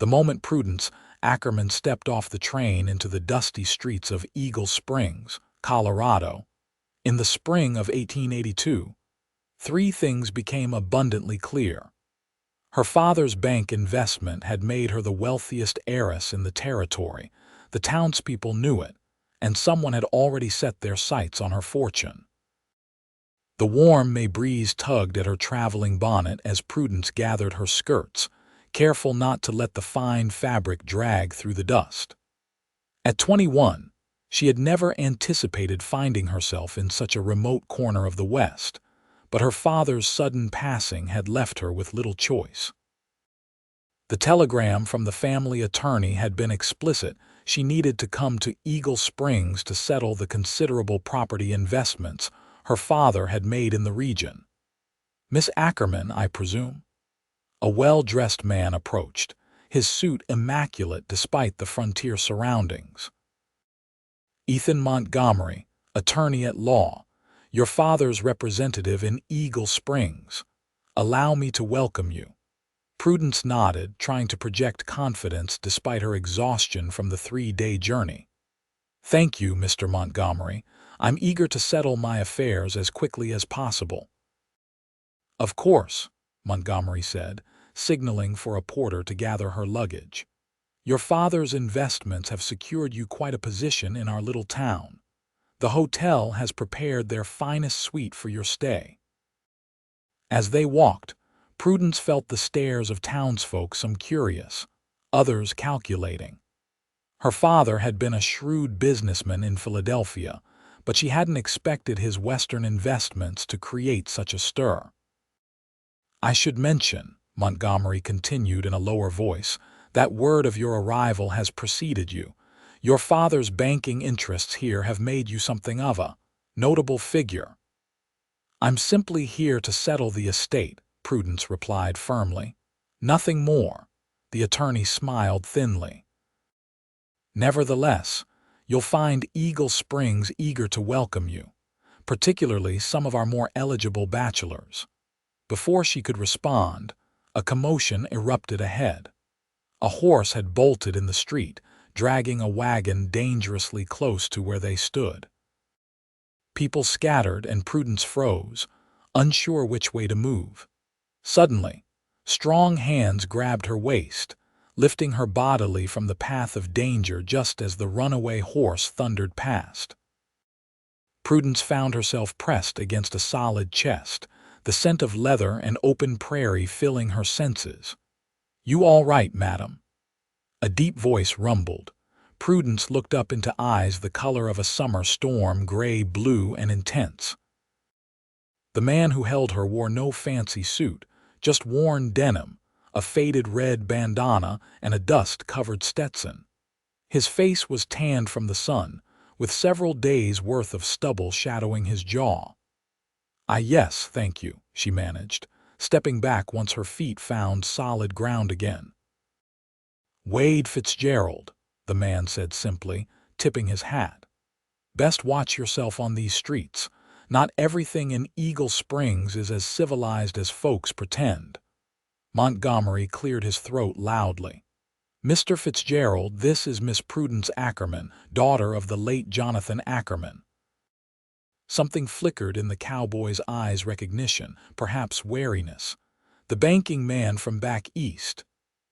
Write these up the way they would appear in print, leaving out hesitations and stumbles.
The moment Prudence Ackerman stepped off the train into the dusty streets of Eagle Springs, Colorado, in the spring of 1882, three things became abundantly clear. Her father's bank investment had made her the wealthiest heiress in the territory. The townspeople knew it, and someone had already set their sights on her fortune. The warm May breeze tugged at her traveling bonnet as Prudence gathered her skirts, careful not to let the fine fabric drag through the dust. At 21, she had never anticipated finding herself in such a remote corner of the West, but her father's sudden passing had left her with little choice. The telegram from the family attorney had been explicit. She needed to come to Eagle Springs to settle the considerable property investments her father had made in the region. "Miss Ackerman, I presume?" A well-dressed man approached, his suit immaculate despite the frontier surroundings. "Ethan Montgomery, attorney at law, your father's representative in Eagle Springs. Allow me to welcome you." Prudence nodded, trying to project confidence despite her exhaustion from the 3-day journey. "Thank you, Mr. Montgomery. I'm eager to settle my affairs as quickly as possible." "Of course," Montgomery said, signaling for a porter to gather her luggage. "Your father's investments have secured you quite a position in our little town. The hotel has prepared their finest suite for your stay." As they walked, Prudence felt the stares of townsfolk, some curious, others calculating. Her father had been a shrewd businessman in Philadelphia, but she hadn't expected his Western investments to create such a stir. "I should mention," Montgomery continued in a lower voice, "that word of your arrival has preceded you. Your father's banking interests here have made you something of a notable figure." "I'm simply here to settle the estate," Prudence replied firmly. "Nothing more." The attorney smiled thinly. "Nevertheless, you'll find Eagle Springs eager to welcome you, particularly some of our more eligible bachelors." Before she could respond, a commotion erupted ahead. A horse had bolted in the street, dragging a wagon dangerously close to where they stood. People scattered and Prudence froze, unsure which way to move. Suddenly, strong hands grabbed her waist, lifting her bodily from the path of danger just as the runaway horse thundered past. Prudence found herself pressed against a solid chest, the scent of leather and open prairie filling her senses. "You all right, madam?" A deep voice rumbled. Prudence looked up into eyes the color of a summer storm, gray, blue, and intense. The man who held her wore no fancy suit, just worn denim, a faded red bandana, and a dust-covered Stetson. His face was tanned from the sun, with several days' worth of stubble shadowing his jaw. Yes, thank you," she managed, stepping back once her feet found solid ground again. "Wade Fitzgerald," the man said simply, tipping his hat. "Best watch yourself on these streets. Not everything in Eagle Springs is as civilized as folks pretend." Montgomery cleared his throat loudly. "Mr. Fitzgerald, this is Miss Prudence Ackerman, daughter of the late Jonathan Ackerman." Something flickered in the cowboy's eyes, recognition, perhaps wariness. "The banking man from back east?"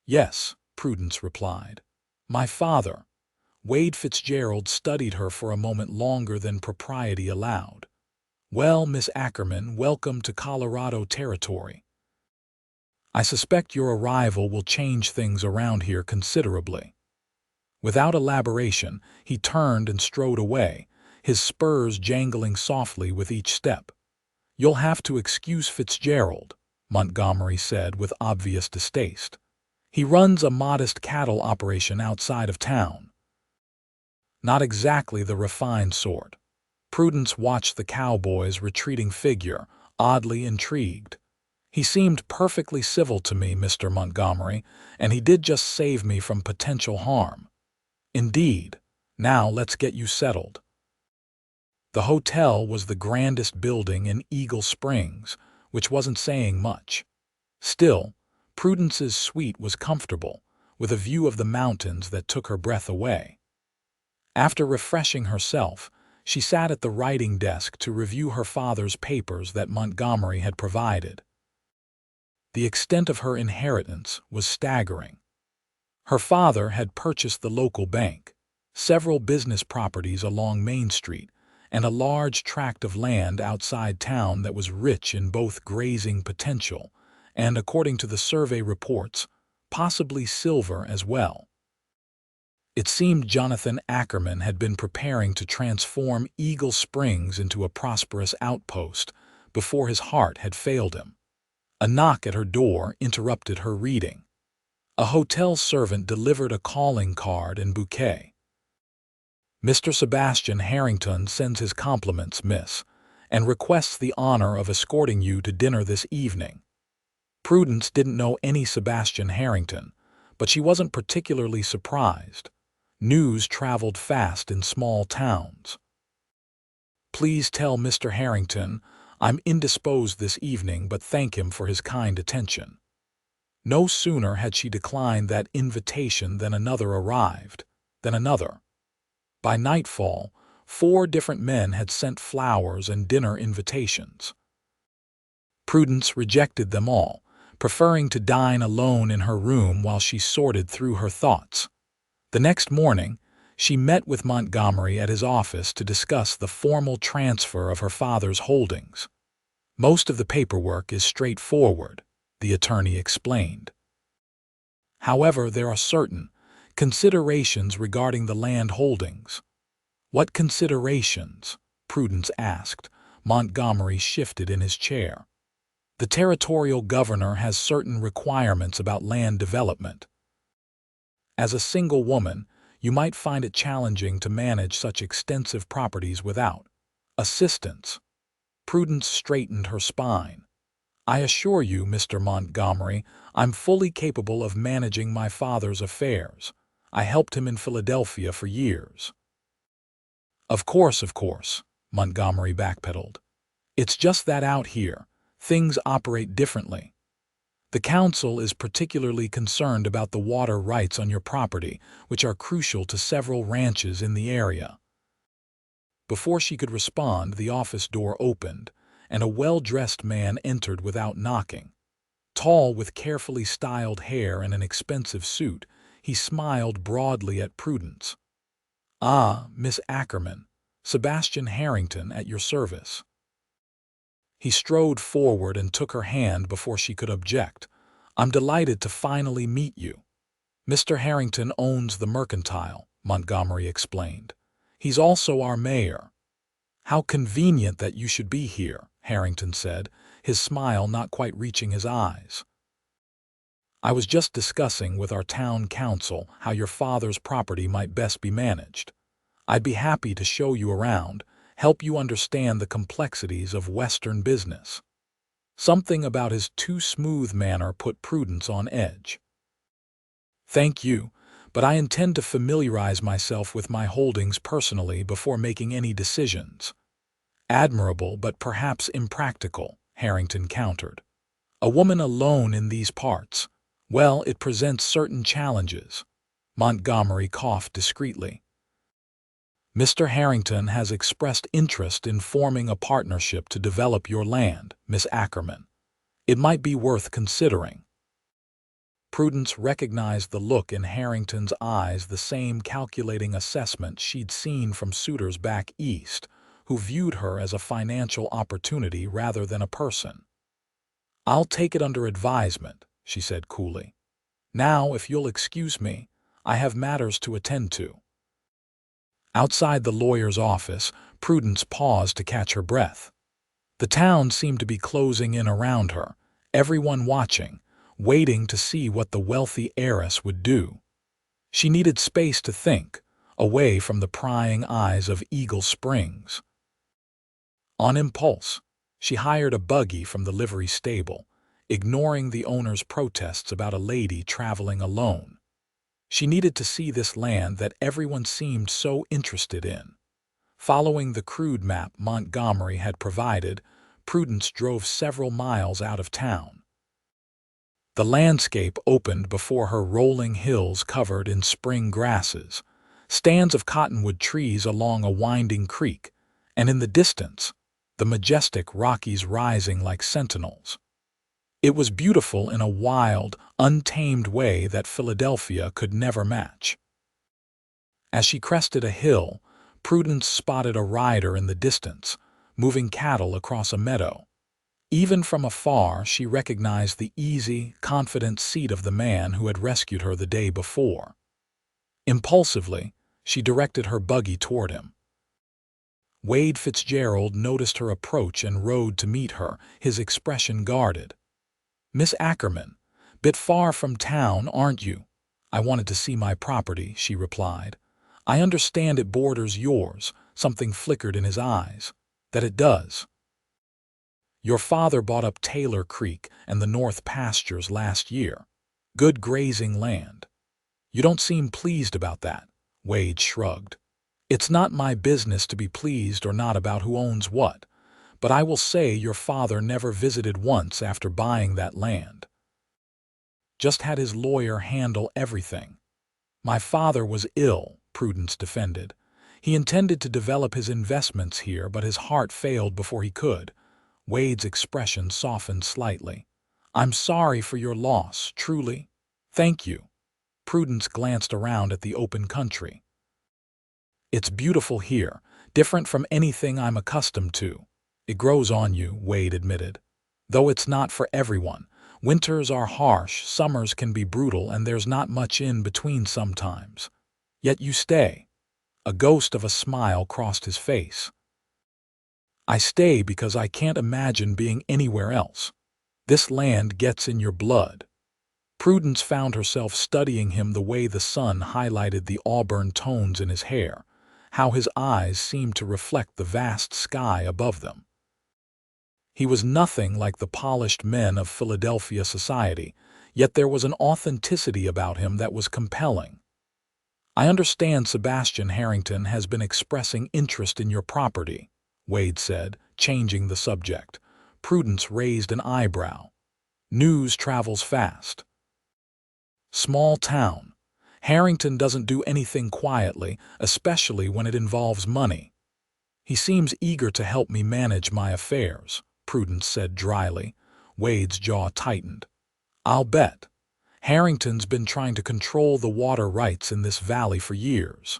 "Yes," Prudence replied. "My father." Wade Fitzgerald studied her for a moment longer than propriety allowed. "Well, Miss Ackerman, welcome to Colorado territory. I suspect your arrival will change things around here considerably." Without elaboration, he turned and strode away, his spurs jangling softly with each step. "You'll have to excuse Fitzgerald," Montgomery said with obvious distaste. "He runs a modest cattle operation outside of town." Not exactly the refined sort. Prudence watched the cowboy's retreating figure, oddly intrigued. "He seemed perfectly civil to me, Mr. Montgomery, and he did just save me from potential harm." "Indeed. Now let's get you settled." The hotel was the grandest building in Eagle Springs, which wasn't saying much. Still, Prudence's suite was comfortable, with a view of the mountains that took her breath away. After refreshing herself, she sat at the writing desk to review her father's papers that Montgomery had provided. The extent of her inheritance was staggering. Her father had purchased the local bank, several business properties along Main Street, and a large tract of land outside town that was rich in both grazing potential and, according to the survey reports, possibly silver as well. It seemed Jonathan Ackerman had been preparing to transform Eagle Springs into a prosperous outpost before his heart had failed him. A knock at her door interrupted her reading. A hotel servant delivered a calling card and bouquet. "Mr. Sebastian Harrington sends his compliments, miss, and requests the honor of escorting you to dinner this evening." Prudence didn't know any Sebastian Harrington, but she wasn't particularly surprised. News traveled fast in small towns. "Please tell Mr. Harrington I'm indisposed this evening, but thank him for his kind attention." No sooner had she declined that invitation than another arrived, then another. By nightfall, 4 different men had sent flowers and dinner invitations. Prudence rejected them all, preferring to dine alone in her room while she sorted through her thoughts. The next morning, she met with Montgomery at his office to discuss the formal transfer of her father's holdings. "Most of the paperwork is straightforward," the attorney explained. "However, there are certain considerations regarding the land holdings." "What considerations?" Prudence asked. Montgomery shifted in his chair. "The territorial governor has certain requirements about land development. As a single woman, you might find it challenging to manage such extensive properties without assistance." Prudence straightened her spine. "I assure you, Mr. Montgomery, I'm fully capable of managing my father's affairs. I helped him in Philadelphia for years." Of course," Montgomery backpedaled. "It's just that out here, things operate differently. The council is particularly concerned about the water rights on your property, which are crucial to several ranches in the area." Before she could respond, the office door opened, and a well-dressed man entered without knocking. Tall, with carefully styled hair and an expensive suit, he smiled broadly at Prudence. "Ah, Miss Ackerman, Sebastian Harrington at your service." He strode forward and took her hand before she could object. "I'm delighted to finally meet you." "Mr. Harrington owns the Mercantile," Montgomery explained. "He's also our mayor." "How convenient that you should be here," Harrington said, his smile not quite reaching his eyes. "I was just discussing with our town council how your father's property might best be managed. I'd be happy to show you around, help you understand the complexities of Western business." Something about his too-smooth manner put Prudence on edge. "Thank you, but I intend to familiarize myself with my holdings personally before making any decisions." "Admirable, but perhaps impractical," Harrington countered. "A woman alone in these parts, well, it presents certain challenges." Montgomery coughed discreetly. "Mr. Harrington has expressed interest in forming a partnership to develop your land, Miss Ackerman. It might be worth considering." Prudence recognized the look in Harrington's eyes, the same calculating assessment she'd seen from suitors back east, who viewed her as a financial opportunity rather than a person. "I'll take it under advisement," she said coolly. "Now, if you'll excuse me, I have matters to attend to." Outside the lawyer's office, Prudence paused to catch her breath. The town seemed to be closing in around her, everyone watching, waiting to see what the wealthy heiress would do. She needed space to think, away from the prying eyes of Eagle Springs. On impulse, she hired a buggy from the livery stable, ignoring the owner's protests about a lady traveling alone. She needed to see this land that everyone seemed so interested in. Following the crude map Montgomery had provided, Prudence drove several miles out of town. The landscape opened before her, rolling hills covered in spring grasses, stands of cottonwood trees along a winding creek, and in the distance, the majestic Rockies rising like sentinels. It was beautiful in a wild, untamed way that Philadelphia could never match. As she crested a hill, Prudence spotted a rider in the distance, moving cattle across a meadow. Even from afar, she recognized the easy, confident seat of the man who had rescued her the day before. Impulsively, she directed her buggy toward him. Wade Fitzgerald noticed her approach and rode to meet her, his expression guarded. "Miss Ackerman, bit far from town, aren't you?" "I wanted to see my property," she replied. "I understand it borders yours." Something flickered in his eyes. "That it does. Your father bought up Taylor Creek and the North Pastures last year. Good grazing land." "You don't seem pleased about that," Wade shrugged. "It's not my business to be pleased or not about who owns what, but I will say your father never visited once after buying that land. Just had his lawyer handle everything." "My father was ill," Prudence defended. "He intended to develop his investments here, but his heart failed before he could." Wade's expression softened slightly. "I'm sorry for your loss, truly." "Thank you." Prudence glanced around at the open country. "It's beautiful here, different from anything I'm accustomed to." "It grows on you," Wade admitted. "Though it's not for everyone. Winters are harsh, summers can be brutal, and there's not much in between sometimes. Yet you stay." A ghost of a smile crossed his face. "I stay because I can't imagine being anywhere else. This land gets in your blood." Prudence found herself studying him, the way the sun highlighted the auburn tones in his hair, how his eyes seemed to reflect the vast sky above them. He was nothing like the polished men of Philadelphia society, yet there was an authenticity about him that was compelling. "I understand Sebastian Harrington has been expressing interest in your property," Wade said, changing the subject. Prudence raised an eyebrow. "News travels fast." "Small town. Harrington doesn't do anything quietly, especially when it involves money." "He seems eager to help me manage my affairs," Prudence said dryly. Wade's jaw tightened. "I'll bet. Harrington's been trying to control the water rights in this valley for years.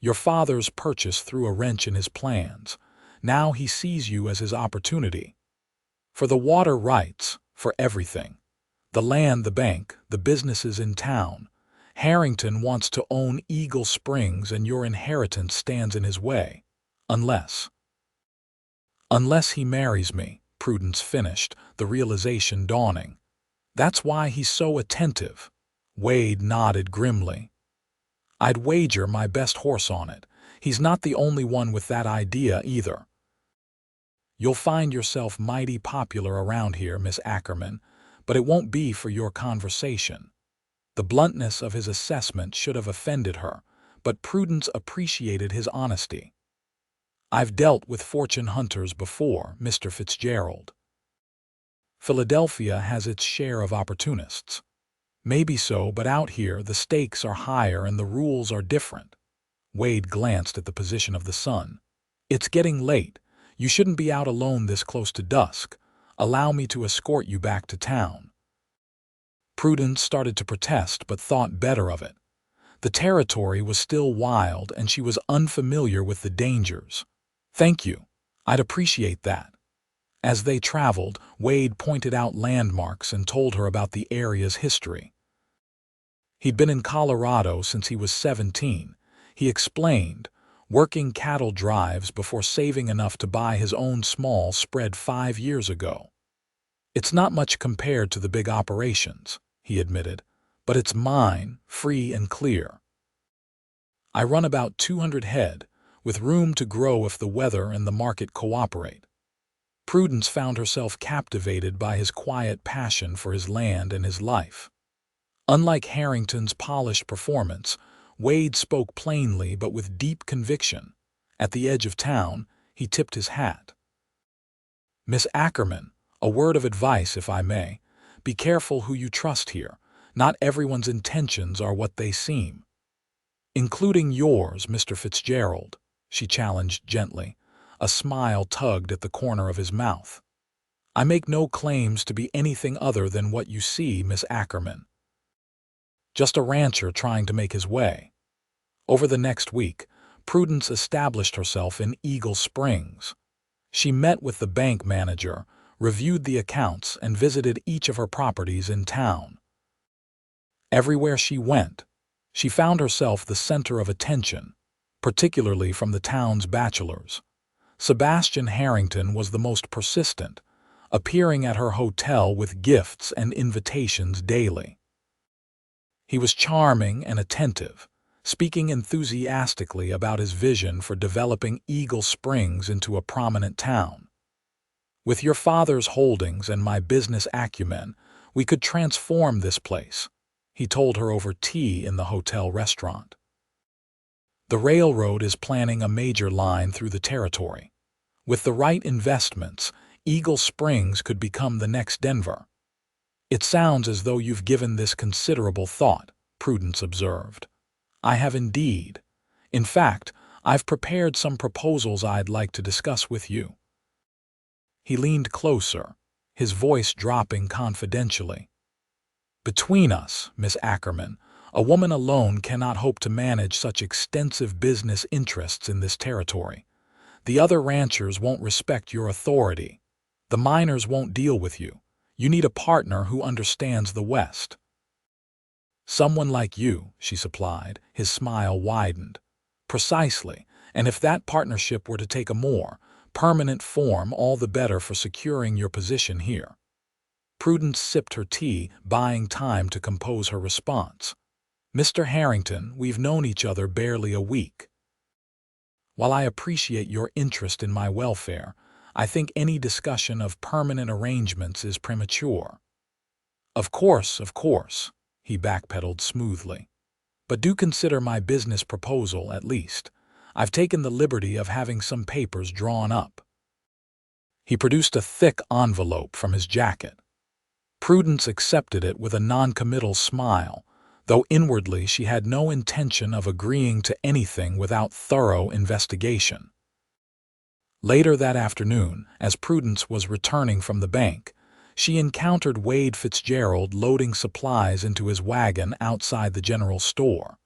Your father's purchase threw a wrench in his plans. Now he sees you as his opportunity. For the water rights, for everything. The land, the bank, the businesses in town. Harrington wants to own Eagle Springs, and your inheritance stands in his way. Unless he marries me," Prudence finished, the realization dawning. "That's why he's so attentive." Wade nodded grimly. "I'd wager my best horse on it. He's not the only one with that idea either." "You'll find yourself mighty popular around here, Miss Ackerman, but it won't be for your conversation." The bluntness of his assessment should have offended her, but Prudence appreciated his honesty. "I've dealt with fortune hunters before, Mr. Fitzgerald. Philadelphia has its share of opportunists." "Maybe so, but out here the stakes are higher and the rules are different." Wade glanced at the position of the sun. "It's getting late. You shouldn't be out alone this close to dusk. Allow me to escort you back to town." Prudence started to protest, but thought better of it. The territory was still wild, and she was unfamiliar with the dangers. "Thank you. I'd appreciate that." As they traveled, Wade pointed out landmarks and told her about the area's history. He'd been in Colorado since he was 17, he explained, working cattle drives before saving enough to buy his own small spread 5 years ago. "It's not much compared to the big operations," he admitted, "but it's mine, free and clear. I run about 200 head, with room to grow if the weather and the market cooperate." Prudence found herself captivated by his quiet passion for his land and his life. Unlike Harrington's polished performance, Wade spoke plainly but with deep conviction. At the edge of town, he tipped his hat. "Miss Ackerman, a word of advice, if I may. Be careful who you trust here. Not everyone's intentions are what they seem. Including yours, Mr. Fitzgerald, she challenged gently. A smile tugged at the corner of his mouth. I make no claims to be anything other than what you see, Miss Ackerman. Just a rancher trying to make his way. Over the next week, Prudence established herself in Eagle Springs. She met with the bank manager, reviewed the accounts, and visited each of her properties in town. Everywhere she went, she found herself the center of attention, particularly from the town's bachelors. Sebastian Harrington was the most persistent, appearing at her hotel with gifts and invitations daily. He was charming and attentive, speaking enthusiastically about his vision for developing Eagle Springs into a prominent town. With your father's holdings and my business acumen, we could transform this place, he told her over tea in the hotel restaurant. The railroad is planning a major line through the territory. With the right investments, Eagle Springs could become the next Denver. It sounds as though you've given this considerable thought, Prudence observed. I have indeed. In fact, I've prepared some proposals I'd like to discuss with you. He leaned closer, his voice dropping confidentially. Between us, Miss Ackerman, a woman alone cannot hope to manage such extensive business interests in this territory. The other ranchers won't respect your authority. The miners won't deal with you. You need a partner who understands the West. Someone like you, she supplied, his smile widened. Precisely, and if that partnership were to take a more permanent form, all the better for securing your position here. Prudence sipped her tea, buying time to compose her response. Mr. Harrington, we've known each other barely a week. While I appreciate your interest in my welfare, I think any discussion of permanent arrangements is premature. Of course, he backpedaled smoothly. But do consider my business proposal at least. I've taken the liberty of having some papers drawn up. He produced a thick envelope from his jacket. Prudence accepted it with a noncommittal smile, though inwardly she had no intention of agreeing to anything without thorough investigation. Later that afternoon, as Prudence was returning from the bank, she encountered Wade Fitzgerald loading supplies into his wagon outside the general store.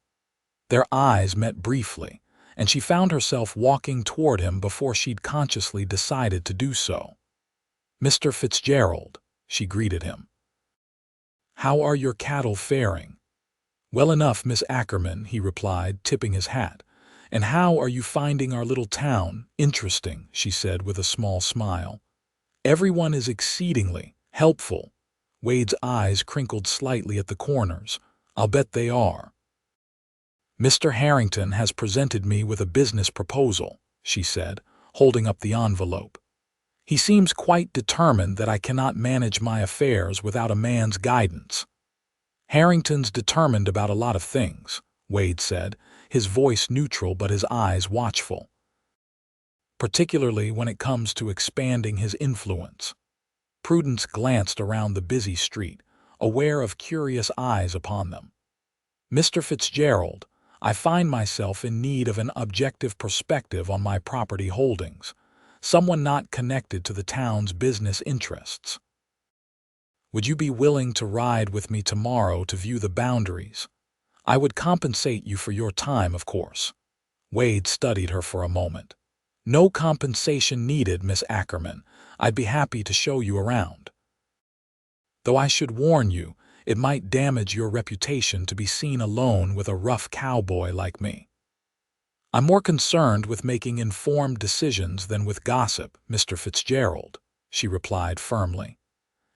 Their eyes met briefly, and she found herself walking toward him before she'd consciously decided to do so. "Mr. Fitzgerald," she greeted him. "How are your cattle faring?" "Well enough, Miss Ackerman," he replied, tipping his hat. "And how are you finding our little town?" "Interesting," she said with a small smile. "Everyone is exceedingly helpful." Wade's eyes crinkled slightly at the corners. "I'll bet they are." "Mr. Harrington has presented me with a business proposal," she said, holding up the envelope. "He seems quite determined that I cannot manage my affairs without a man's guidance." "Harrington's determined about a lot of things," Wade said, his voice neutral but his eyes watchful. "Particularly when it comes to expanding his influence." Prudence glanced around the busy street, aware of curious eyes upon them. "Mr. Fitzgerald, I find myself in need of an objective perspective on my property holdings, someone not connected to the town's business interests. Would you be willing to ride with me tomorrow to view the boundaries? I would compensate you for your time, of course." Wade studied her for a moment. "No compensation needed, Miss Ackerman. I'd be happy to show you around. Though I should warn you, it might damage your reputation to be seen alone with a rough cowboy like me." "I'm more concerned with making informed decisions than with gossip, Mr. Fitzgerald," she replied firmly.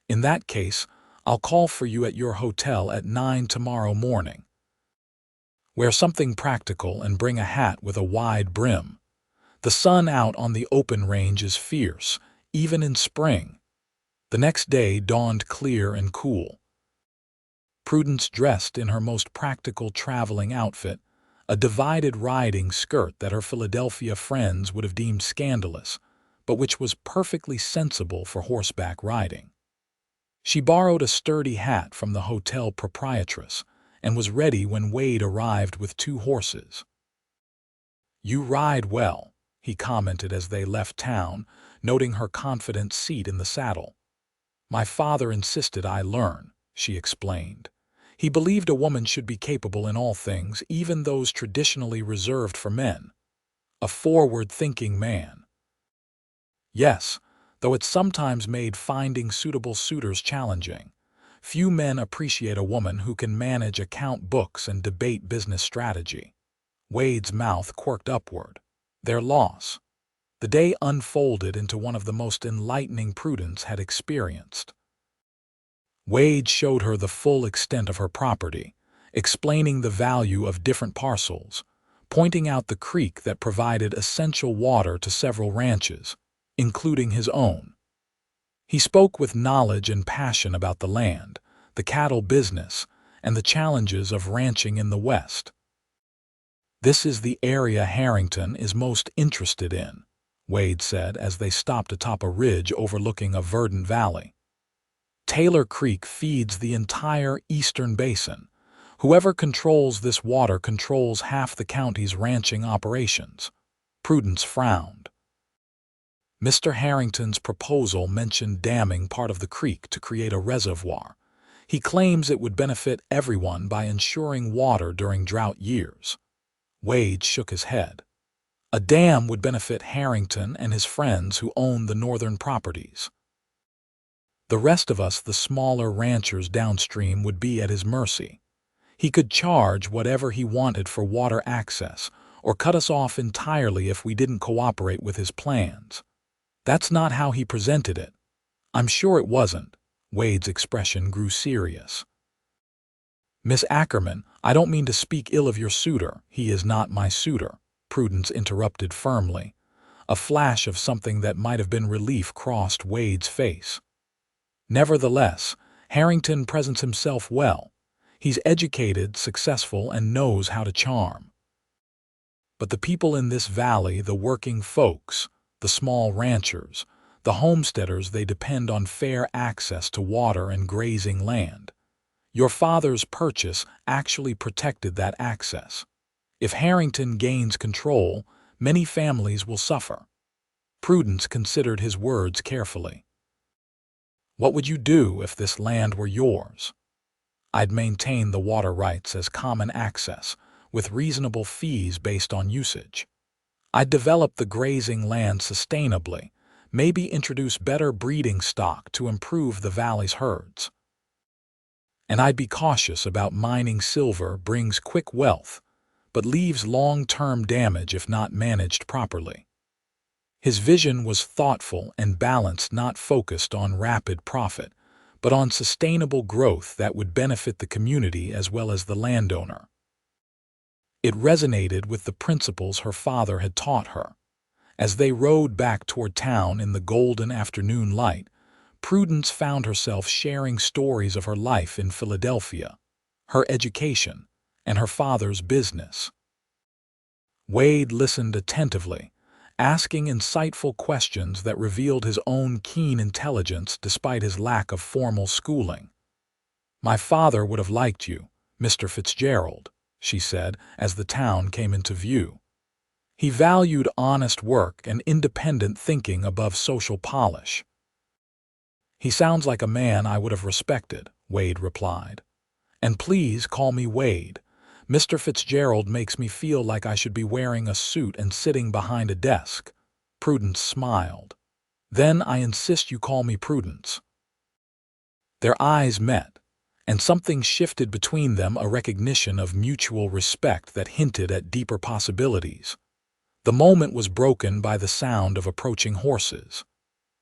"In that case, I'll call for you at your hotel at 9 tomorrow morning. Wear something practical and bring a hat with a wide brim. The sun out on the open range is fierce, even in spring." The next day dawned clear and cool. Prudence dressed in her most practical traveling outfit, a divided riding skirt that her Philadelphia friends would have deemed scandalous, but which was perfectly sensible for horseback riding. She borrowed a sturdy hat from the hotel proprietress and was ready when Wade arrived with 2 horses. "You ride well," he commented as they left town, noting her confident seat in the saddle. "My father insisted I learn," she explained. He believed a woman should be capable in all things, even those traditionally reserved for men. A forward-thinking man. Yes, though it sometimes made finding suitable suitors challenging. Few men appreciate a woman who can manage account books and debate business strategy. Wade's mouth quirked upward. Their loss. The day unfolded into one of the most enlightening Prudence had experienced. Wade showed her the full extent of her property, explaining the value of different parcels, pointing out the creek that provided essential water to several ranches, including his own. He spoke with knowledge and passion about the land, the cattle business, and the challenges of ranching in the West. "This is the area Harrington is most interested in," Wade said as they stopped atop a ridge overlooking a verdant valley. "Taylor Creek feeds the entire eastern basin. Whoever controls this water controls half the county's ranching operations." Prudence frowned. Mr. Harrington's proposal mentioned damming part of the creek to create a reservoir. He claims it would benefit everyone by ensuring water during drought years. Wade shook his head. A dam would benefit Harrington and his friends who own the northern properties. The rest of us, the smaller ranchers downstream, would be at his mercy. He could charge whatever he wanted for water access, or cut us off entirely if we didn't cooperate with his plans. That's not how he presented it. I'm sure it wasn't. Wade's expression grew serious. "Miss Ackerman, I don't mean to speak ill of your suitor. He is not my suitor," Prudence interrupted firmly. A flash of something that might have been relief crossed Wade's face. "Nevertheless, Harrington presents himself well. He's educated, successful, and knows how to charm. But the people in this valley, the working folks, the small ranchers, the homesteaders, they depend on fair access to water and grazing land. Your father's purchase actually protected that access. If Harrington gains control, many families will suffer." Prudence considered his words carefully. "What would you do if this land were yours?" "I'd maintain the water rights as common access, with reasonable fees based on usage. I'd develop the grazing land sustainably, maybe introduce better breeding stock to improve the valley's herds. And I'd be cautious about mining. Silver brings quick wealth, but leaves long-term damage if not managed properly." His vision was thoughtful and balanced, not focused on rapid profit, but on sustainable growth that would benefit the community as well as the landowner. It resonated with the principles her father had taught her. As they rode back toward town in the golden afternoon light, Prudence found herself sharing stories of her life in Philadelphia, her education, and her father's business. Wade listened attentively, asking insightful questions that revealed his own keen intelligence despite his lack of formal schooling. "My father would have liked you, Mr. Fitzgerald," she said as the town came into view. "He valued honest work and independent thinking above social polish." "He sounds like a man I would have respected," Wade replied. "And please call me Wade. Mr. Fitzgerald makes me feel like I should be wearing a suit and sitting behind a desk." Prudence smiled. "Then I insist you call me Prudence." Their eyes met, and something shifted between them, a recognition of mutual respect that hinted at deeper possibilities. The moment was broken by the sound of approaching horses.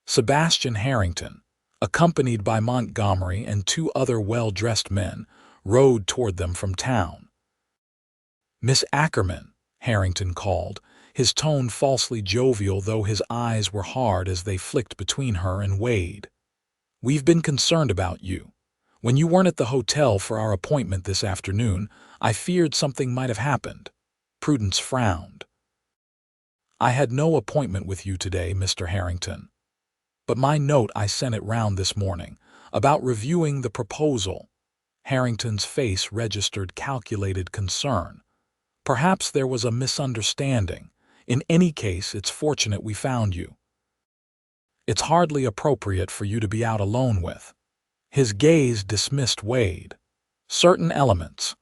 Sebastian Harrington, accompanied by Montgomery and 2 other well-dressed men, rode toward them from town. "Miss Ackerman," Harrington called, his tone falsely jovial though his eyes were hard as they flicked between her and Wade. "We've been concerned about you. When you weren't at the hotel for our appointment this afternoon, I feared something might have happened." Prudence frowned. "I had no appointment with you today, Mr. Harrington. But my note, I sent it round this morning. About reviewing the proposal. Harrington's face registered calculated concern. Perhaps there was a misunderstanding. In any case, it's fortunate we found you. It's hardly appropriate for you to be out alone with. His gaze dismissed Wade. Certain elements.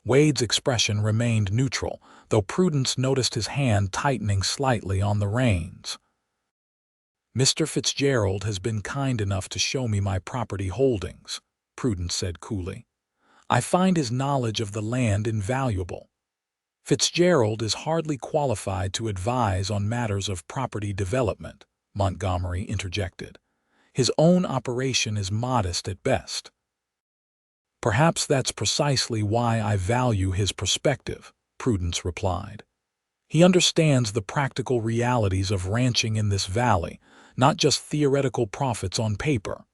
Wade's expression remained neutral, though Prudence noticed his hand tightening slightly on the reins. Mr. Fitzgerald has been kind enough to show me my property holdings, Prudence said coolly. I find his knowledge of the land invaluable. Fitzgerald is hardly qualified to advise on matters of property development, Montgomery interjected. His own operation is modest at best. Perhaps that's precisely why I value his perspective, Prudence replied. He understands the practical realities of ranching in this valley, not just theoretical profits on paper.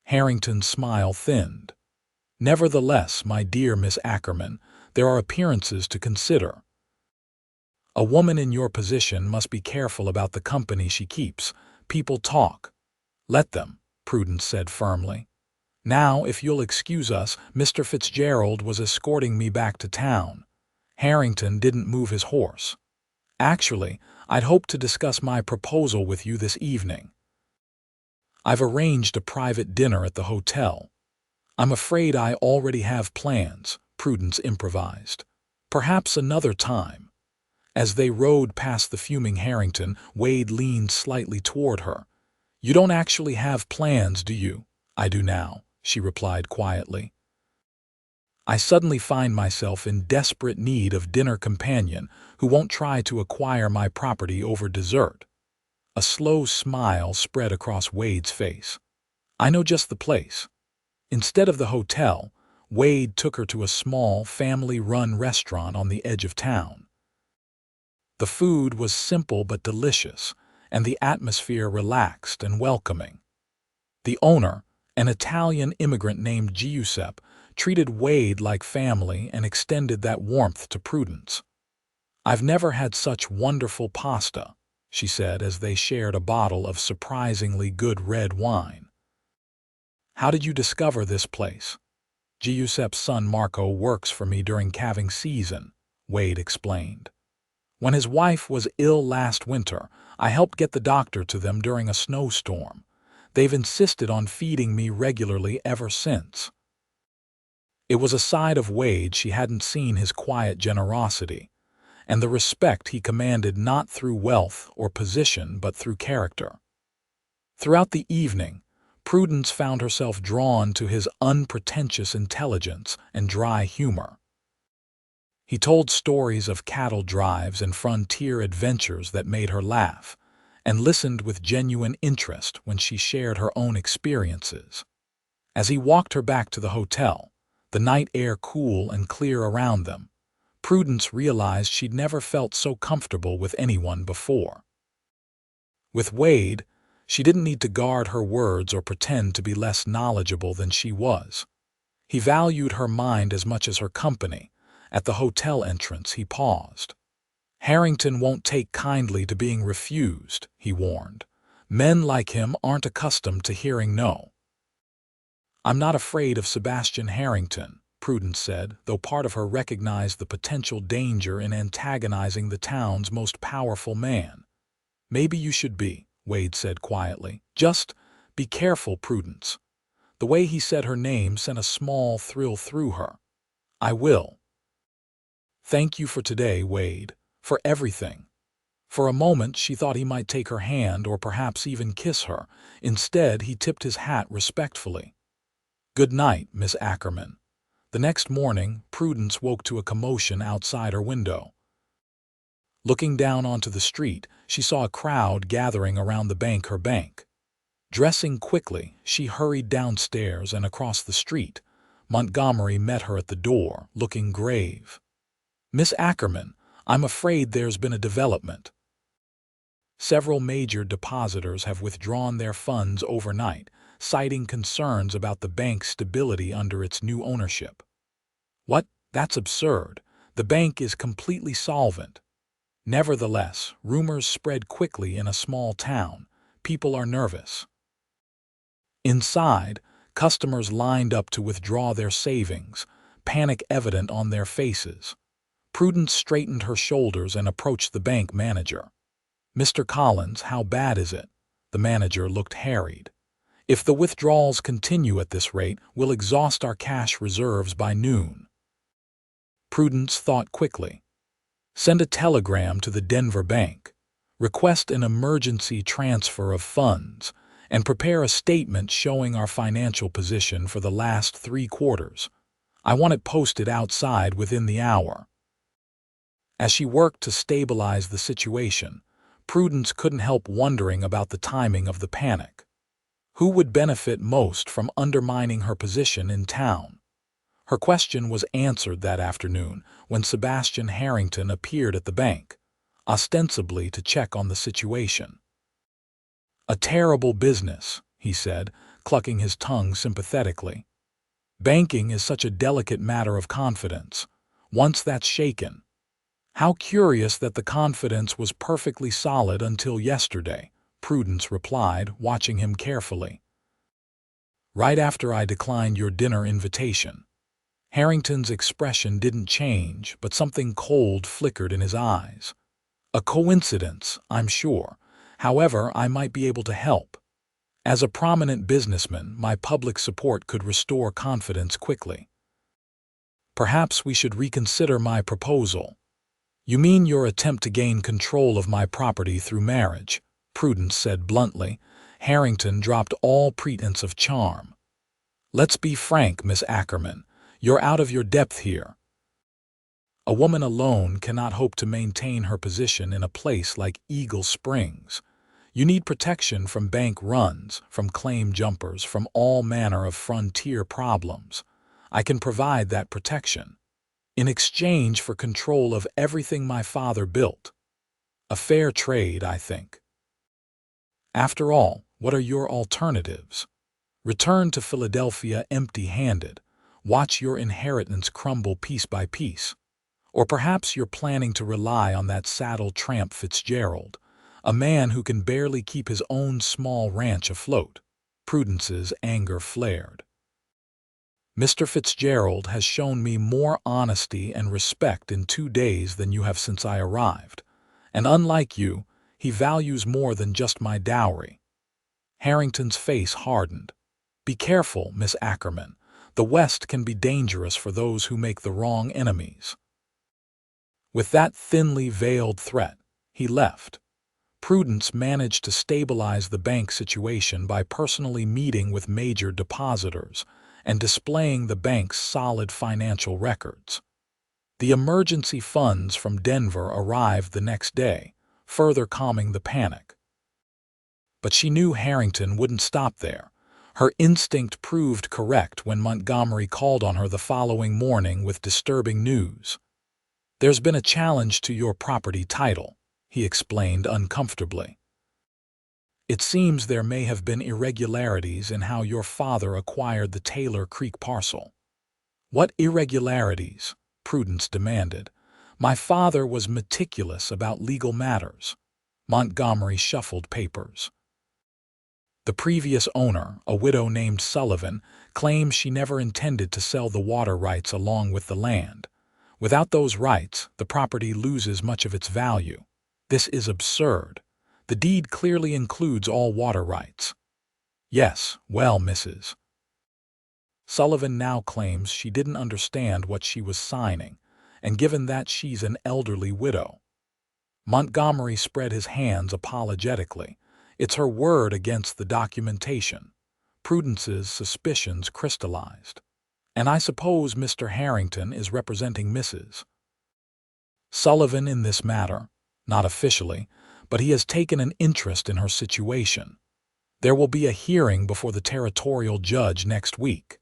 Harrington's smile thinned. Nevertheless, my dear Miss Ackerman, there are appearances to consider. A woman in your position must be careful about the company she keeps. People talk. Let them, Prudence said firmly. Now, if you'll excuse us, Mr. Fitzgerald was escorting me back to town. Harrington didn't move his horse. Actually, I'd hoped to discuss my proposal with you this evening. I've arranged a private dinner at the hotel. I'm afraid I already have plans, Prudence improvised. Perhaps another time. As they rode past the fuming Harrington, Wade leaned slightly toward her. You don't actually have plans, do you? I do now, she replied quietly. I suddenly find myself in desperate need of dinner companion who won't try to acquire my property over dessert. A slow smile spread across Wade's face. I know just the place. Instead of the hotel, Wade took her to a small, family-run restaurant on the edge of town. The food was simple but delicious, and the atmosphere relaxed and welcoming. The owner, an Italian immigrant named Giuseppe, treated Wade like family and extended that warmth to Prudence. I've never had such wonderful pasta, she said as they shared a bottle of surprisingly good red wine. How did you discover this place? Giuseppe's son Marco works for me during calving season, Wade explained. When his wife was ill last winter, I helped get the doctor to them during a snowstorm. They've insisted on feeding me regularly ever since. It was a side of Wade she hadn't seen, his quiet generosity, and the respect he commanded not through wealth or position but through character. Throughout the evening, Prudence found herself drawn to his unpretentious intelligence and dry humor. He told stories of cattle drives and frontier adventures that made her laugh, and listened with genuine interest when she shared her own experiences. As he walked her back to the hotel, the night air cool and clear around them, Prudence realized she'd never felt so comfortable with anyone before. With Wade, she didn't need to guard her words or pretend to be less knowledgeable than she was. He valued her mind as much as her company. At the hotel entrance, he paused. Harrington won't take kindly to being refused, he warned. Men like him aren't accustomed to hearing no. I'm not afraid of Sebastian Harrington, Prudence said, though part of her recognized the potential danger in antagonizing the town's most powerful man. Maybe you should be, Wade said quietly. Just be careful, Prudence. The way he said her name sent a small thrill through her. I will. Thank you for today, Wade, for everything. For a moment, she thought he might take her hand or perhaps even kiss her. Instead, he tipped his hat respectfully. Good night, Miss Ackerman. The next morning, Prudence woke to a commotion outside her window. Looking down onto the street, she saw a crowd gathering around her bank. Dressing quickly, she hurried downstairs and across the street. Montgomery met her at the door, looking grave. Miss Ackerman, I'm afraid there's been a development. Several major depositors have withdrawn their funds overnight, citing concerns about the bank's stability under its new ownership. What? That's absurd. The bank is completely solvent. Nevertheless, rumors spread quickly in a small town. People are nervous. Inside, Customers lined up to withdraw their savings, panic evident on their faces. Prudence straightened her shoulders and approached the bank manager. "Mr. Collins, how bad is it?" The manager looked harried. "If the withdrawals continue at this rate, we'll exhaust our cash reserves by noon." Prudence thought quickly. Send a telegram to the Denver bank, request an emergency transfer of funds, and prepare a statement showing our financial position for the last 3 quarters. I want it posted outside within the hour. As she worked to stabilize the situation, Prudence couldn't help wondering about the timing of the panic. Who would benefit most from undermining her position in town? Her question was answered that afternoon when Sebastian Harrington appeared at the bank, ostensibly to check on the situation. "A terrible business," he said, clucking his tongue sympathetically. "Banking is such a delicate matter of confidence. Once that's shaken—" "How curious that the confidence was perfectly solid until yesterday," Prudence replied, watching him carefully. "Right after I declined your dinner invitation." Harrington's expression didn't change, but something cold flickered in his eyes. "A coincidence, I'm sure. However, I might be able to help. As a prominent businessman, my public support could restore confidence quickly. Perhaps we should reconsider my proposal." "You mean your attempt to gain control of my property through marriage?" Prudence said bluntly. Harrington dropped all pretense of charm. "Let's be frank, Miss Ackerman. You're out of your depth here. A woman alone cannot hope to maintain her position in a place like Eagle Springs. You need protection from bank runs, from claim jumpers, from all manner of frontier problems. I can provide that protection, in exchange for control of everything my father built. A fair trade, I think. After all, what are your alternatives? Return to Philadelphia empty-handed, watch your inheritance crumble piece by piece. Or perhaps you're planning to rely on that saddle tramp Fitzgerald, a man who can barely keep his own small ranch afloat." Prudence's anger flared. "Mr. Fitzgerald has shown me more honesty and respect in 2 days than you have since I arrived, and unlike you, he values more than just my dowry." Harrington's face hardened. "Be careful, Miss Ackerman. The West can be dangerous for those who make the wrong enemies." With that thinly veiled threat, he left. Prudence managed to stabilize the bank situation by personally meeting with major depositors and displaying the bank's solid financial records. The emergency funds from Denver arrived the next day, further calming the panic. But she knew Harrington wouldn't stop there. Her instinct proved correct when Montgomery called on her the following morning with disturbing news. "There's been a challenge to your property title," he explained uncomfortably. "It seems there may have been irregularities in how your father acquired the Taylor Creek parcel." "What irregularities?" Prudence demanded. "My father was meticulous about legal matters." Montgomery shuffled papers. "The previous owner, a widow named Sullivan, claims she never intended to sell the water rights along with the land. Without those rights, the property loses much of its value. This is absurd. The deed clearly includes all water rights." "Yes, well, Mrs. Sullivan now claims she didn't understand what she was signing, and given that she's an elderly widow." Montgomery spread his hands apologetically. "It's her word against the documentation." Prudence's suspicions crystallized. "And I suppose Mr. Harrington is representing Mrs. Sullivan in this matter?" "Not officially, but he has taken an interest in her situation. There will be a hearing before the territorial judge next week."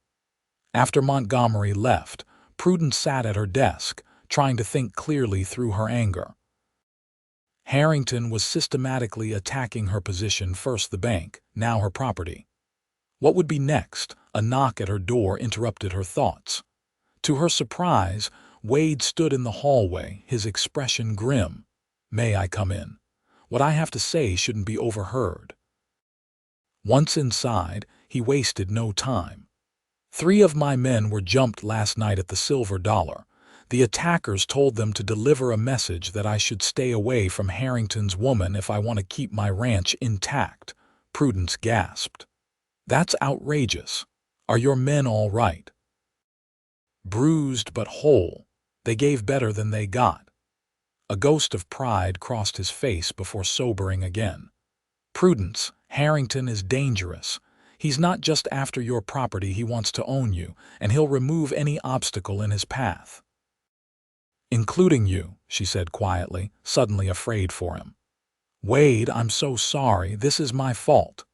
After Montgomery left, Prudence sat at her desk, trying to think clearly through her anger. Harrington was systematically attacking her position, first the bank, now her property. What would be next? A knock at her door interrupted her thoughts. To her surprise, Wade stood in the hallway, his expression grim. "May I come in? What I have to say shouldn't be overheard." Once inside, he wasted no time. 3 of my men were jumped last night at the Silver Dollar. The attackers told them to deliver a message that I should stay away from Harrington's woman if I want to keep my ranch intact. Prudence gasped. That's outrageous. Are your men all right? Bruised but whole. They gave better than they got. A ghost of pride crossed his face before sobering again. Prudence, Harrington is dangerous. He's not just after your property, he wants to own you, and he'll remove any obstacle in his path. Including you, she said quietly, suddenly afraid for him. Wade, I'm so sorry. This is my fault.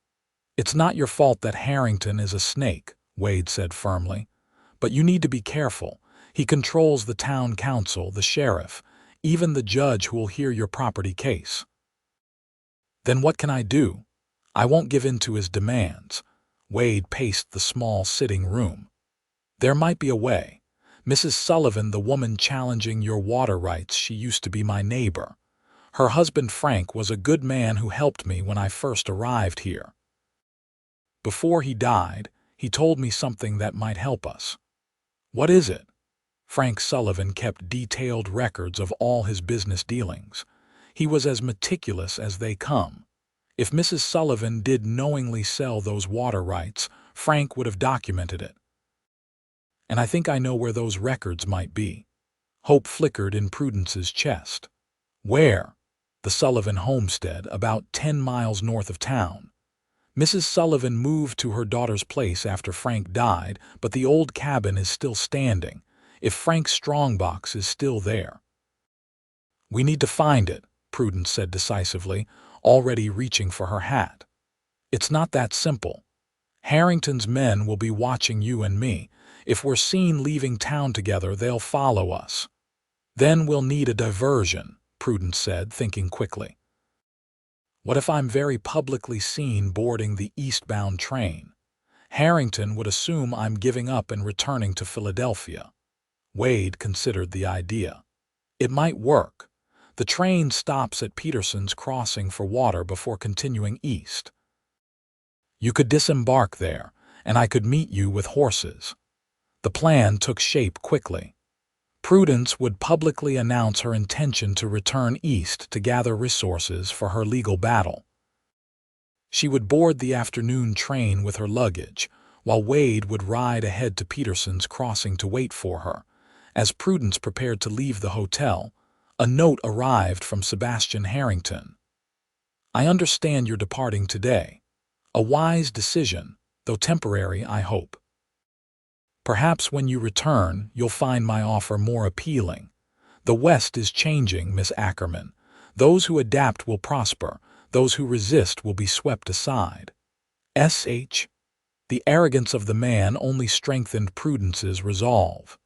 It's not your fault that Harrington is a snake, Wade said firmly. But you need to be careful. He controls the town council, the sheriff, even the judge who will hear your property case. Then what can I do? I won't give in to his demands. Wade paced the small sitting room. There might be a way. Mrs. Sullivan, the woman challenging your water rights, she used to be my neighbor. Her husband Frank was a good man who helped me when I first arrived here. Before he died, he told me something that might help us. What is it? Frank Sullivan kept detailed records of all his business dealings. He was as meticulous as they come. If Mrs. Sullivan did knowingly sell those water rights, Frank would have documented it. And I think I know where those records might be. Hope flickered in Prudence's chest. Where? The Sullivan homestead, about 10 miles north of town. Mrs. Sullivan moved to her daughter's place after Frank died, but the old cabin is still standing, if Frank's strongbox is still there. We need to find it, Prudence said decisively, already reaching for her hat. It's not that simple. Harrington's men will be watching you and me. If we're seen leaving town together, they'll follow us. Then we'll need a diversion, Prudence said, thinking quickly. What if I'm very publicly seen boarding the eastbound train? Harrington would assume I'm giving up and returning to Philadelphia. Wade considered the idea. It might work. The train stops at Peterson's Crossing for water before continuing east. You could disembark there, and I could meet you with horses. The plan took shape quickly. Prudence would publicly announce her intention to return east to gather resources for her legal battle. She would board the afternoon train with her luggage, while Wade would ride ahead to Peterson's Crossing to wait for her. As Prudence prepared to leave the hotel, a note arrived from Sebastian Harrington. I understand you're departing today. A wise decision, though temporary, I hope. Perhaps when you return, you'll find my offer more appealing. The West is changing, Miss Ackerman. Those who adapt will prosper. Those who resist will be swept aside. S.H. The arrogance of the man only strengthened Prudence's resolve.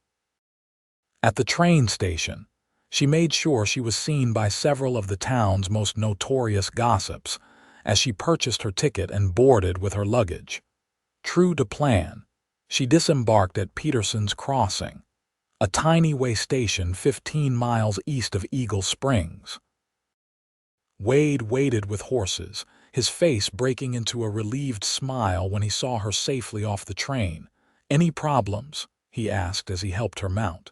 At the train station, she made sure she was seen by several of the town's most notorious gossips as she purchased her ticket and boarded with her luggage. True to plan, she disembarked at Peterson's Crossing, a tiny way station 15 miles east of Eagle Springs. Wade waited with horses, his face breaking into a relieved smile when he saw her safely off the train. Any problems? He asked as he helped her mount.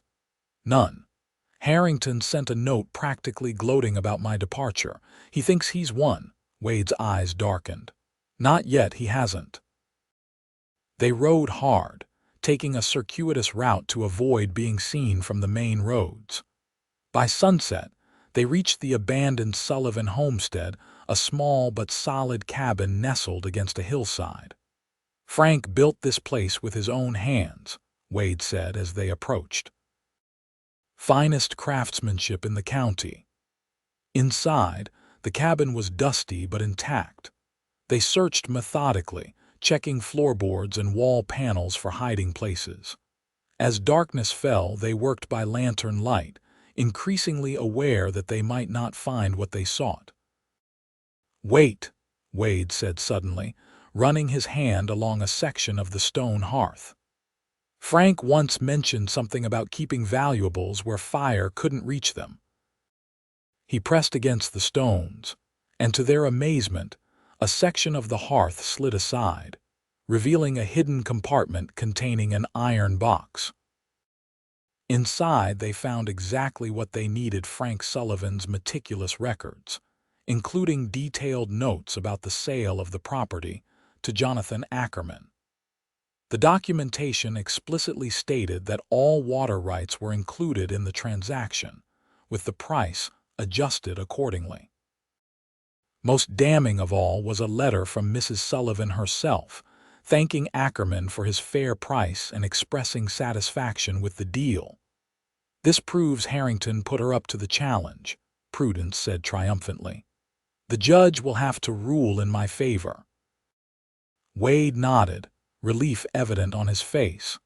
None. Harrington sent a note practically gloating about my departure. He thinks he's won. Wade's eyes darkened. Not yet, he hasn't. They rode hard, taking a circuitous route to avoid being seen from the main roads. By sunset, they reached the abandoned Sullivan homestead, a small but solid cabin nestled against a hillside. Frank built this place with his own hands, Wade said as they approached. Finest craftsmanship in the county. Inside, the cabin was dusty but intact. They searched methodically, checking floorboards and wall panels for hiding places. As darkness fell, they worked by lantern light, increasingly aware that they might not find what they sought. Wait, Wade said suddenly, running his hand along a section of the stone hearth. Frank once mentioned something about keeping valuables where fire couldn't reach them. He pressed against the stones, and to their amazement, a section of the hearth slid aside. revealing a hidden compartment containing an iron box. Inside, they found exactly what they needed: Frank Sullivan's meticulous records, including detailed notes about the sale of the property to Jonathan Ackerman. The documentation explicitly stated that all water rights were included in the transaction, with the price adjusted accordingly. Most damning of all was a letter from Mrs. Sullivan herself, thanking Ackerman for his fair price and expressing satisfaction with the deal. "This proves Harrington put her up to the challenge," Prudence said triumphantly. "The judge will have to rule in my favor." Wade nodded, relief evident on his face.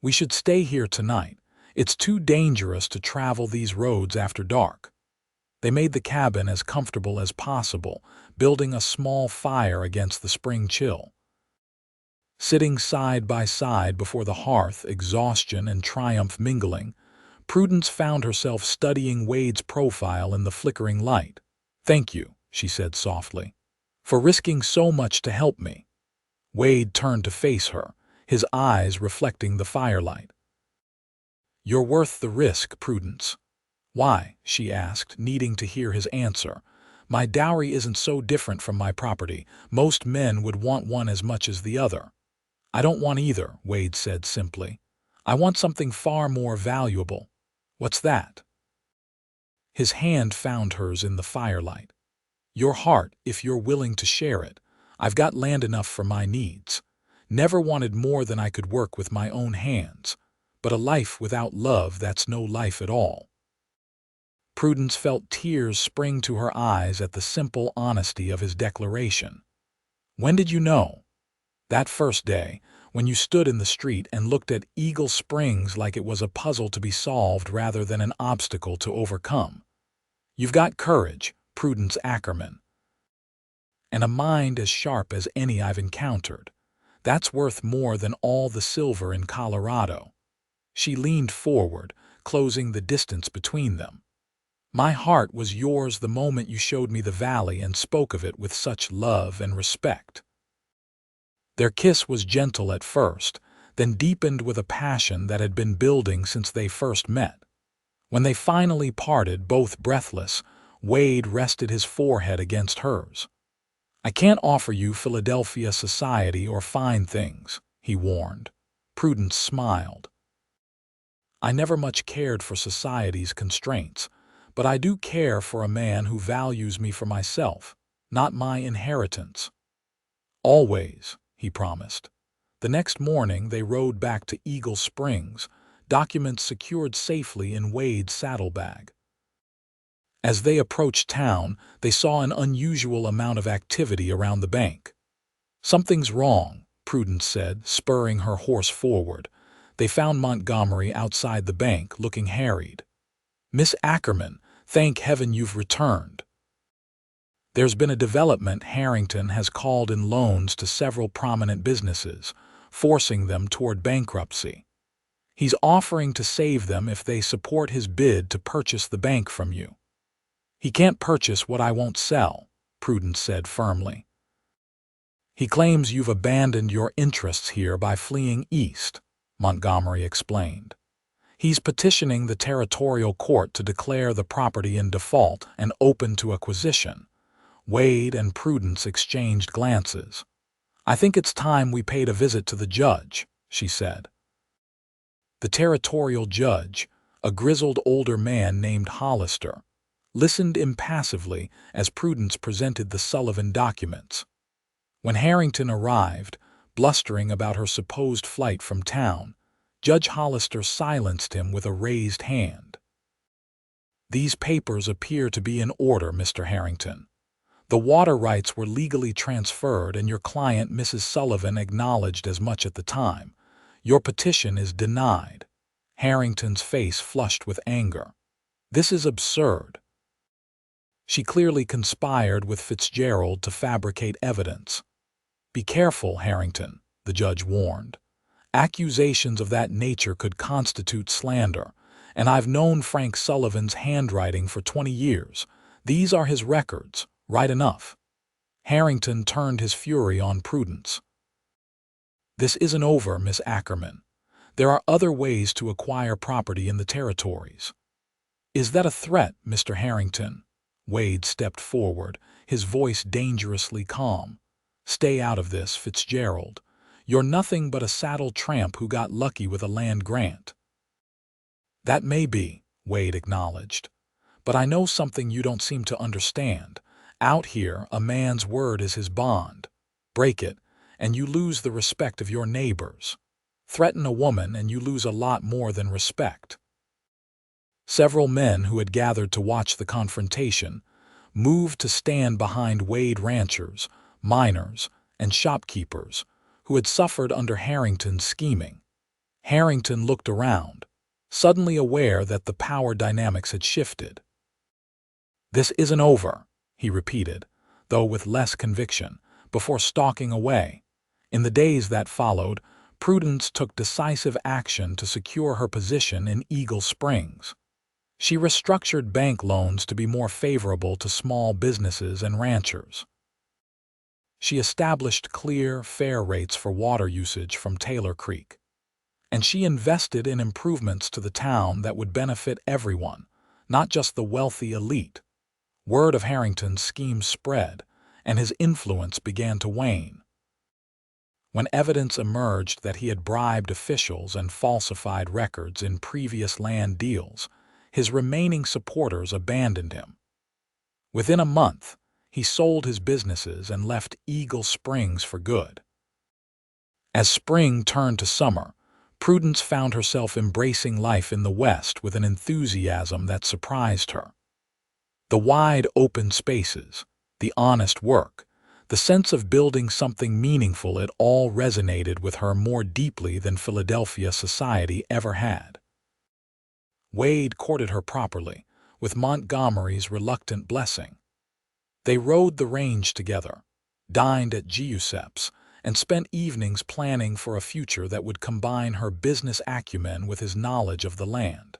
"We should stay here tonight. It's too dangerous to travel these roads after dark." They made the cabin as comfortable as possible, building a small fire against the spring chill. Sitting side by side before the hearth, exhaustion and triumph mingling, Prudence found herself studying Wade's profile in the flickering light. "Thank you," she said softly, "for risking so much to help me." Wade turned to face her, his eyes reflecting the firelight. "You're worth the risk, Prudence." "Why?" she asked, needing to hear his answer. "My dowry isn't so different from my property. Most men would want one as much as the other." "I don't want either," Wade said simply. "I want something far more valuable." "What's that?" His hand found hers in the firelight. "Your heart, if you're willing to share it. I've got land enough for my needs. Never wanted more than I could work with my own hands. But a life without love, that's no life at all." Prudence felt tears spring to her eyes at the simple honesty of his declaration. "When did you know?" "That first day, when you stood in the street and looked at Eagle Springs like it was a puzzle to be solved rather than an obstacle to overcome. You've got courage, Prudence Ackerman, and a mind as sharp as any I've encountered. That's worth more than all the silver in Colorado." She leaned forward, closing the distance between them. "My heart was yours the moment you showed me the valley and spoke of it with such love and respect." Their kiss was gentle at first, then deepened with a passion that had been building since they first met. When they finally parted, both breathless, Wade rested his forehead against hers. "I can't offer you Philadelphia society or fine things," he warned. Prudence smiled. "I never much cared for society's constraints, but I do care for a man who values me for myself, not my inheritance." "Always," he promised. The next morning they rode back to Eagle Springs, documents secured safely in Wade's saddlebag. As they approached town, they saw an unusual amount of activity around the bank. "Something's wrong," Prudence said, spurring her horse forward. They found Montgomery outside the bank, looking harried. "Miss Ackerman, thank heaven you've returned." "There's been a development. Harrington has called in loans to several prominent businesses, forcing them toward bankruptcy. He's offering to save them if they support his bid to purchase the bank from you." "He can't purchase what I won't sell," Prudence said firmly. "He claims you've abandoned your interests here by fleeing east," Montgomery explained. "He's petitioning the territorial court to declare the property in default and open to acquisition." Wade and Prudence exchanged glances. "I think it's time we paid a visit to the judge," she said. The territorial judge, a grizzled older man named Hollister, listened impassively as Prudence presented the Sullivan documents. When Harrington arrived, blustering about her supposed flight from town, Judge Hollister silenced him with a raised hand. "These papers appear to be in order, Mr. Harrington. The water rights were legally transferred and your client, Mrs. Sullivan, acknowledged as much at the time. Your petition is denied." Harrington's face flushed with anger. "This is absurd." She clearly conspired with Fitzgerald to fabricate evidence. "Be careful, Harrington," the judge warned. "Accusations of that nature could constitute slander, and I've known Frank Sullivan's handwriting for 20 years. These are his records, right enough." Harrington turned his fury on Prudence. This isn't over, Miss Ackerman. There are other ways to acquire property in the territories. Is that a threat, Mr. Harrington? Wade stepped forward, his voice dangerously calm. Stay out of this, Fitzgerald. You're nothing but a saddle tramp who got lucky with a land grant. That may be, Wade acknowledged. But I know something you don't seem to understand. Out here, a man's word is his bond. Break it, and you lose the respect of your neighbors. Threaten a woman, and you lose a lot more than respect. Several men who had gathered to watch the confrontation moved to stand behind Wade ranchers, miners, and shopkeepers who had suffered under Harrington's scheming. Harrington looked around, suddenly aware that the power dynamics had shifted. This isn't over, he repeated, though with less conviction, before stalking away. In the days that followed, Prudence took decisive action to secure her position in Eagle Springs. She restructured bank loans to be more favorable to small businesses and ranchers. She established clear, fair rates for water usage from Taylor Creek. And she invested in improvements to the town that would benefit everyone, not just the wealthy elite. Word of Harrington's scheme spread, and his influence began to wane. When evidence emerged that he had bribed officials and falsified records in previous land deals, his remaining supporters abandoned him. Within a month, he sold his businesses and left Eagle Springs for good. As spring turned to summer, Prudence found herself embracing life in the West with an enthusiasm that surprised her. The wide open spaces, the honest work, the sense of building something meaningful, it all resonated with her more deeply than Philadelphia society ever had. Wade courted her properly, with Montgomery's reluctant blessing. They rode the range together, dined at Giuseppe's, and spent evenings planning for a future that would combine her business acumen with his knowledge of the land.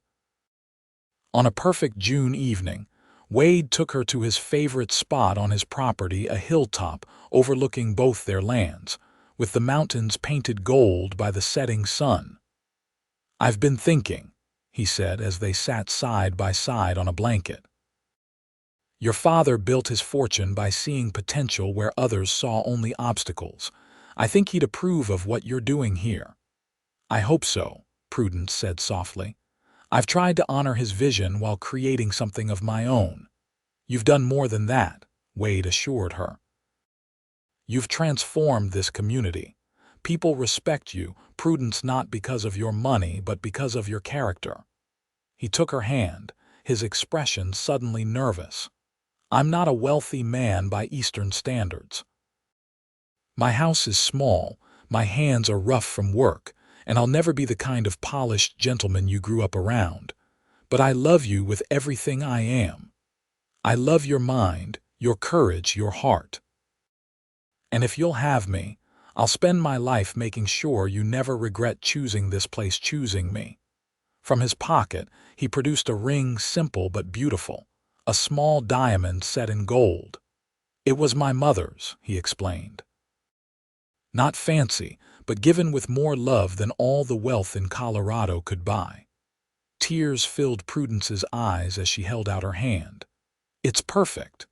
On a perfect June evening, Wade took her to his favorite spot on his property, a hilltop overlooking both their lands, with the mountains painted gold by the setting sun. "I've been thinking," he said as they sat side by side on a blanket. "Your father built his fortune by seeing potential where others saw only obstacles. I think he'd approve of what you're doing here." "I hope so," Prudence said softly. "I've tried to honor his vision while creating something of my own." "You've done more than that," Wade assured her. "You've transformed this community. People respect you, Prudence, not because of your money, but because of your character." He took her hand, his expression suddenly nervous. "I'm not a wealthy man by Eastern standards. My house is small, my hands are rough from work, and I'll never be the kind of polished gentleman you grew up around. But I love you with everything I am. I love your mind, your courage, your heart. And if you'll have me, I'll spend my life making sure you never regret choosing this place, choosing me." From his pocket, he produced a ring, simple but beautiful, a small diamond set in gold. "It was my mother's," he explained. "Not fancy, but given with more love than all the wealth in Colorado could buy." Tears filled Prudence's eyes as she held out her hand. "It's perfect.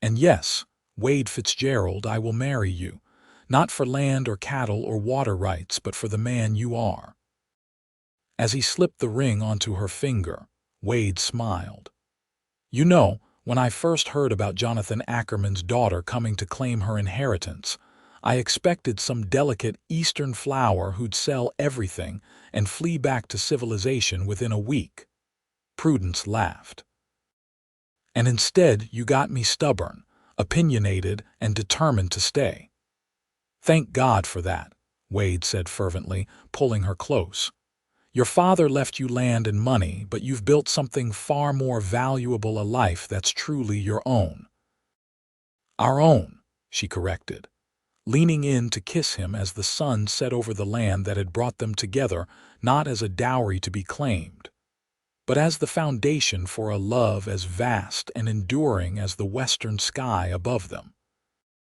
And yes, Wade Fitzgerald, I will marry you, not for land or cattle or water rights, but for the man you are." As he slipped the ring onto her finger, Wade smiled. "You know, when I first heard about Jonathan Ackerman's daughter coming to claim her inheritance, I expected some delicate Eastern flower who'd sell everything and flee back to civilization within a week." Prudence laughed. "And instead you got me stubborn, opinionated, and determined to stay." "Thank God for that," Wade said fervently, pulling her close. "Your father left you land and money, but you've built something far more valuable, a life that's truly your own." "Our own," she corrected, leaning in to kiss him as the sun set over the land that had brought them together, not as a dowry to be claimed, but as the foundation for a love as vast and enduring as the western sky above them.